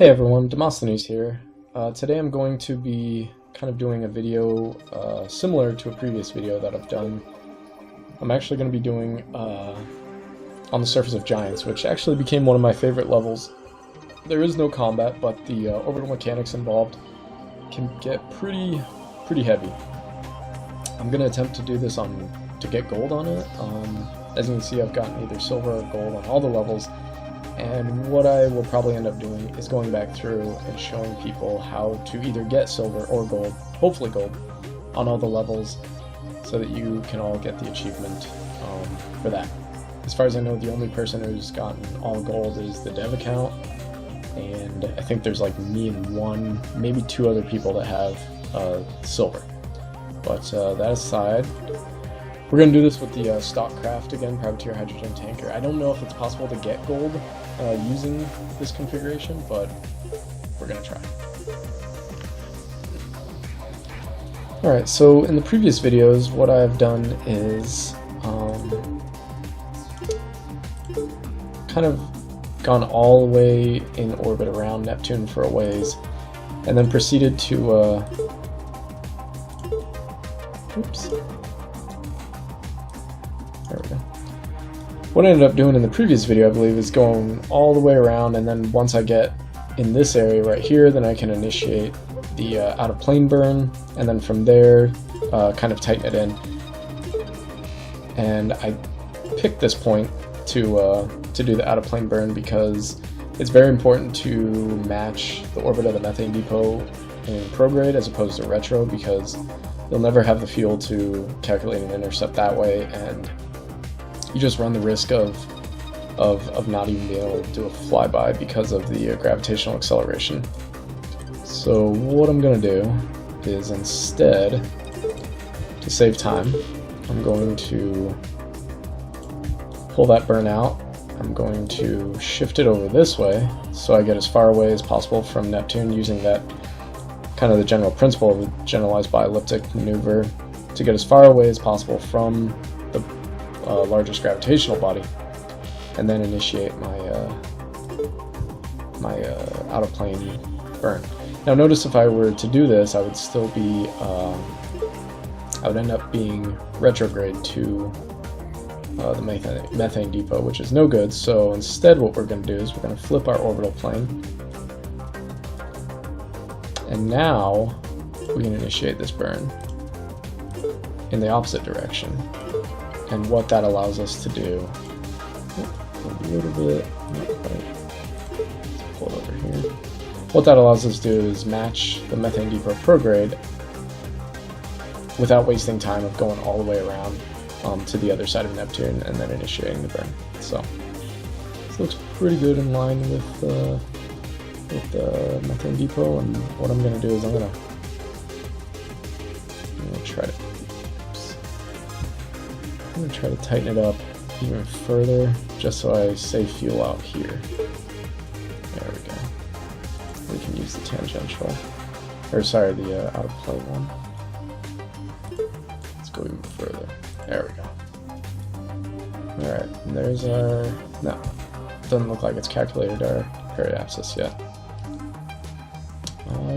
Hey everyone, Demosthenes here. Today I'm going to be kind of doing a video similar to a previous video that I've done. I'm actually going to be doing on the surface of giants, which actually became one of my favorite levels. There is no combat, but the orbital mechanics involved can get pretty heavy. I'm going to attempt to do this to get gold on it. As you can see, I've gotten either silver or gold on all the levels. And what I will probably end up doing is going back through and showing people how to either get silver or gold, hopefully gold, on all the levels so that you can all get the achievement for that. As far as I know, the only person who's gotten all gold is the dev account, and I think there's like me and one, maybe two other people that have silver. But that aside, we're going to do this with the stock craft again, privateer hydrogen tanker. I don't know if it's possible to get gold using this configuration, but we're going to try. Alright, so in the previous videos, what I've done is kind of gone all the way in orbit around Neptune for a ways, and then proceeded to oops. There we go. What I ended up doing in the previous video, I believe, is going all the way around, and then once I get in this area right here, then I can initiate the out-of-plane burn, and then from there, kind of tighten it in. And I picked this point to do the out-of-plane burn because it's very important to match the orbit of the methane depot in prograde as opposed to retro, because you'll never have the fuel to calculate an intercept that way, and you just run the risk of not even being able to do a flyby because of the gravitational acceleration. So what I'm going to do is, instead, to save time, I'm going to pull that burn out. I'm going to shift it over this way so I get as far away as possible from Neptune, using that kind of the general principle of the generalized bi-elliptic maneuver to get as far away as possible from the largest gravitational body, and then initiate my out-of-plane burn. Now notice, if I were to do this, I would still be I would end up being retrograde to the methane depot, which is no good. So instead, what we're going to do is we're going to flip our orbital plane, and now we can initiate this burn in the opposite direction. And what that allows us to do, a little bit, not quite, let's pull it over here. What that allows us to do is match the methane depot prograde without wasting time of going all the way around to the other side of Neptune and then initiating the burn. So this looks pretty good in line with the methane depot, and what I'm going to do is I'm going to try to tighten it up even further, just so I save fuel out here. There we go. We can use the tangential, or sorry, the out of plane one. Let's go even further. There we go. Alright, and there's our, no, doesn't look like it's calculated our periapsis yet.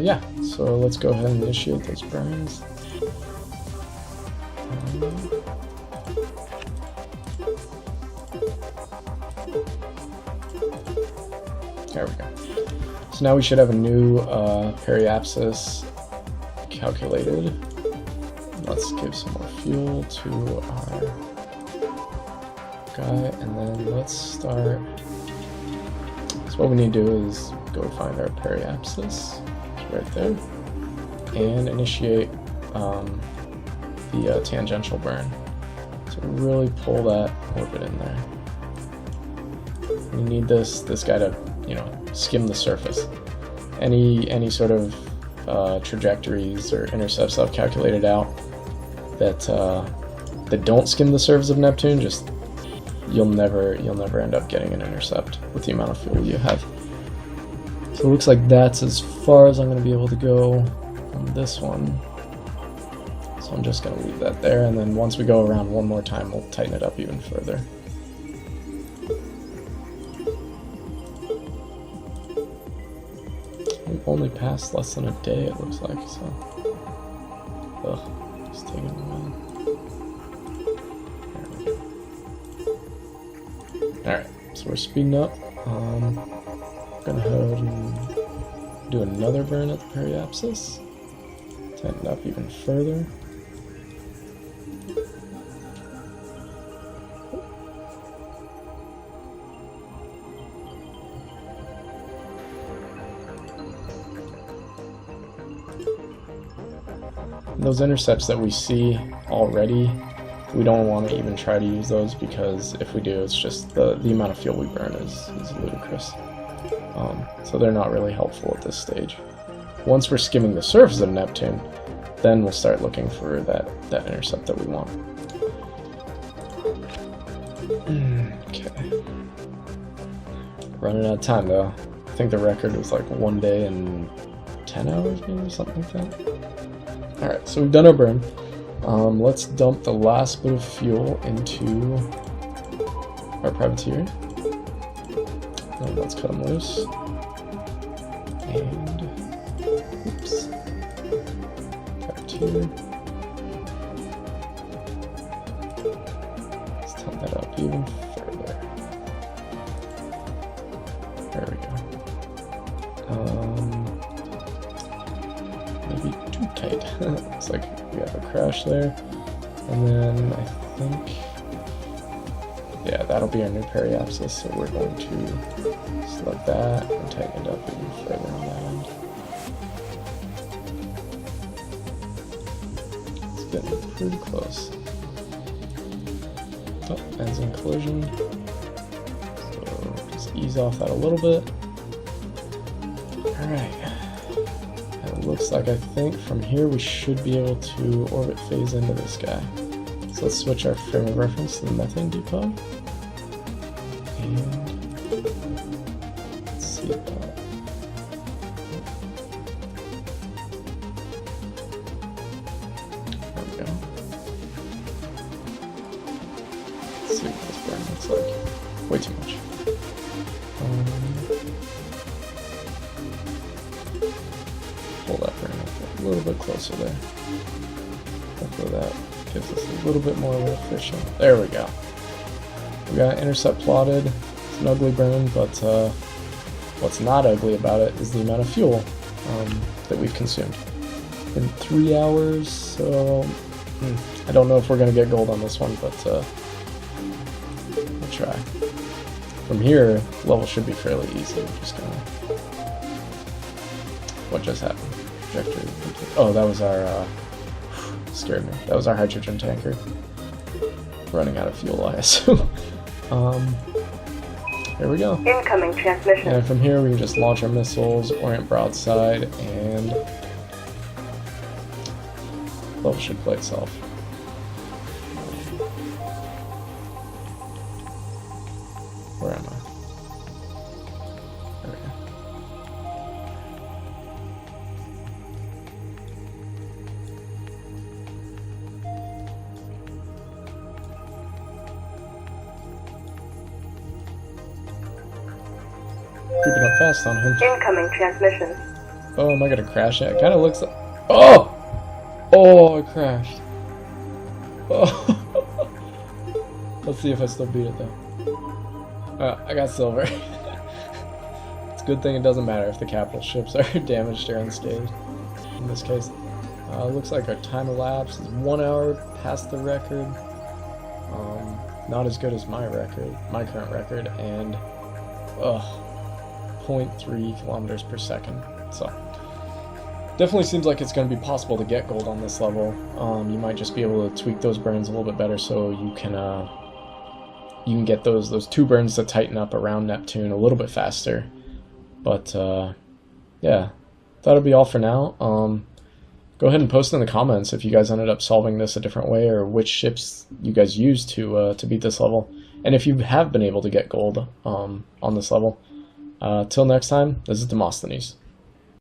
Yeah, so let's go ahead and initiate those burns. There we go. So now we should have a new periapsis calculated. Let's give some more fuel to our guy, and then let's start. So what we need to do is go find our periapsis. It's right there, and initiate the tangential burn. So really pull that orbit in there. We need this guy to, you know, skim the surface. Any sort of trajectories or intercepts I've calculated out that don't skim the surface of Neptune, just you'll never end up getting an intercept with the amount of fuel you have. So it looks like that's as far as I'm going to be able to go on this one. So I'm just going to leave that there, and then once we go around one more time, we'll tighten it up even further. only passed less than a day, it looks like, so. Ugh, it's taking a while. Alright, so we're speeding up. Gonna go ahead and do another burn at the periapsis. Tighten up even further. Those intercepts that we see already, we don't want to even try to use those, because if we do, it's just the amount of fuel we burn is ludicrous. So they're not really helpful at this stage. Once we're skimming the surface of Neptune, then we'll start looking for that intercept that we want. Okay. Running out of time though. I think the record was like 1 day and 10 hours maybe, something like that. Alright, so we've done our burn. Let's dump the last bit of fuel into our privateer. And let's cut him loose. And, oops. Privateer. Let's tighten that up even further. There we go. Maybe too tight. Looks like we have a crash there. And then I think, yeah, that'll be our new periapsis, so we're going to select that and tighten it up even further on that end. It's getting pretty close. Oh, ends in collision. So just ease off that a little bit. Alright. It looks like, I think from here we should be able to orbit phase into this guy. So let's switch our frame of reference to the methane depot. And let's see that. There we go. Let's see what this burn looks like. Way too much. Pull that burn up a little bit closer there. Hopefully that gives us a little bit more efficient. There we go. We got intercept plotted. It's an ugly burn, but what's not ugly about it is the amount of fuel that we've consumed in 3 hours. So I don't know if we're gonna get gold on this one, but we'll try. From here, the level should be fairly easy. We're just gonna. What just happened? Trajectory. Oh, that was our. Scared me. That was our hydrogen tanker. Running out of fuel, I assume. Here we go. Incoming transmission. And from here, we can just launch our missiles, orient broadside, and the level should play itself. Where am I? There we go. Creeping up fast on him. Incoming transmission. Oh, am I gonna crash it? It kind of looks like. Oh! Oh, I crashed. Oh. Let's see if I still beat it though. I got silver. It's a good thing it doesn't matter if the capital ships are damaged or unscathed. In this case, looks like our time elapsed is 1 hour past the record. Not as good as my current record, and 0.3 kilometers per second. So definitely seems like it's going to be possible to get gold on this level. You might just be able to tweak those burns a little bit better, so you can get those 2 burns to tighten up around Neptune a little bit faster. But yeah, that'll be all for now. Go ahead and post in the comments if you guys ended up solving this a different way, or which ships you guys used to beat this level, and if you have been able to get gold on this level. Till next time, this is Demosthenes.